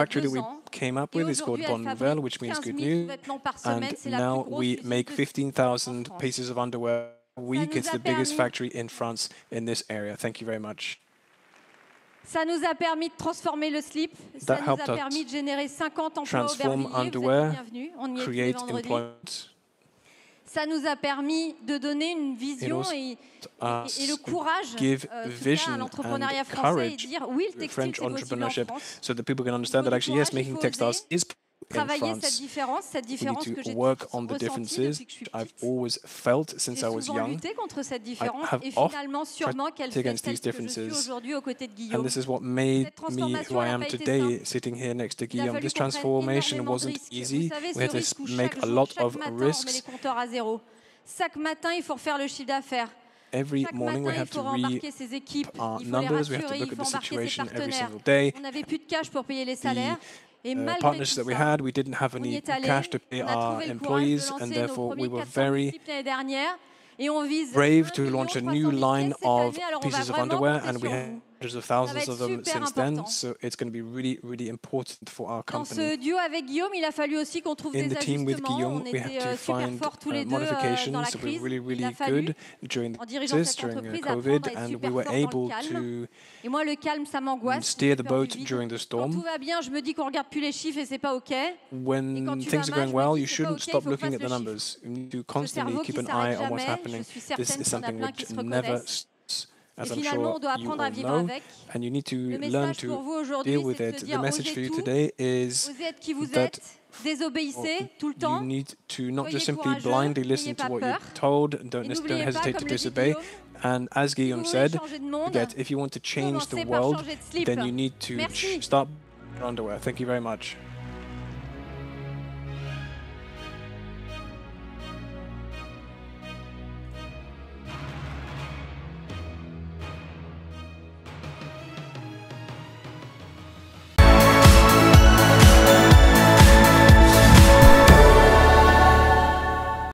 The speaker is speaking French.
factory that 2 we ans. came up Et with is called aujourd'hui, elle Bonne fabrique Nouvelle, which means 15 good 000 news. sous-vêtements par And semaine. C'est la now plus grosse we usine make de 15,000 France. pieces of underwear a week. nous It's a the biggest permis- factory in France in this area. Thank you very much. Ça nous a permis de transformer le slip. Ça nous a permis de générer 50 emplois au Bervilliers. Vous êtes bienvenus. On y est tous les vendredis. Ça nous a permis de donner une vision et le courage à l'entrepreneuriat français et dire oui, le textile c'est possible en France. So that people can understand that actually, yes, making textiles is travailler cette différence que j'ai work on the ressentie differences depuis que je suis I've petite. always felt since I was J'ai souvent young. lutté contre cette différence et finalement sûrement qu'elle fait against these celle que je suis differences. aujourd'hui aux côtés de Guillaume. And this is what made me who I am today, sitting here next to Guillaume. This transformation wasn't easy. We had to make a lot of risks. On met les compteurs à zéro. Chaque matin, il faut refaire le chiffre d'affaires. Every morning we have to re-up our numbers, we have to look at the situation every single day. On n'avait plus de cash pour payer les salaires. Et malgré partners that we had, we didn't have on y any est allé, cash to pay on a our trouvé le courage de employees, lancer and nos therefore we premiers were 400 very slips l'année dernière. Et on vise brave 1 to launch a 300 new 000 line pièces cette of année. Alors on va pieces of vraiment underwear, compter and we sur had vous. hundreds of Ça va thousands être of them super since then. important. So it's going to be really, really important for our Dans ce company. duo avec Guillaume, il a fallu aussi qu'on trouve In des the team with ajustements. Guillaume, On we had était to super find forts tous les deux dans modifications. la So we crise. were really, Il a really fallu, good during en the dirigeant crisis, cette during entreprise, COVID, apprendre à être and we super were fort dans le able calme. to Et moi, le calme, ça m'angoisse. steer the j'ai peur boat du vide. during the Quand storm. tout va bien, je me dis qu'on regarde plus les chiffres et c'est pas OK. When things are going well, you shouldn't stop looking at the numbers. You need to constantly keep an eye on what's happening. This is something which never stops, as I'm finalement, on sure doit you apprendre à all vivre know, avec. and you need to Le learn message pour vous to aujourd'hui, deal with c'est de it. se The dire message for osez you tout, today is osez être qui vous that êtes, désobéissez tout le you temps. need to not Soyez just simply courageux, blindly n'ayez listen to pas what peur. you're told, don't n'oubliez pas, hesitate comme to le dit disobey. Guillaume, And as Guillaume si vous voulez said, changer de monde, that if you want to change the commencez par world, changer de slip. then you need to Merci. start underwear. Thank you very much.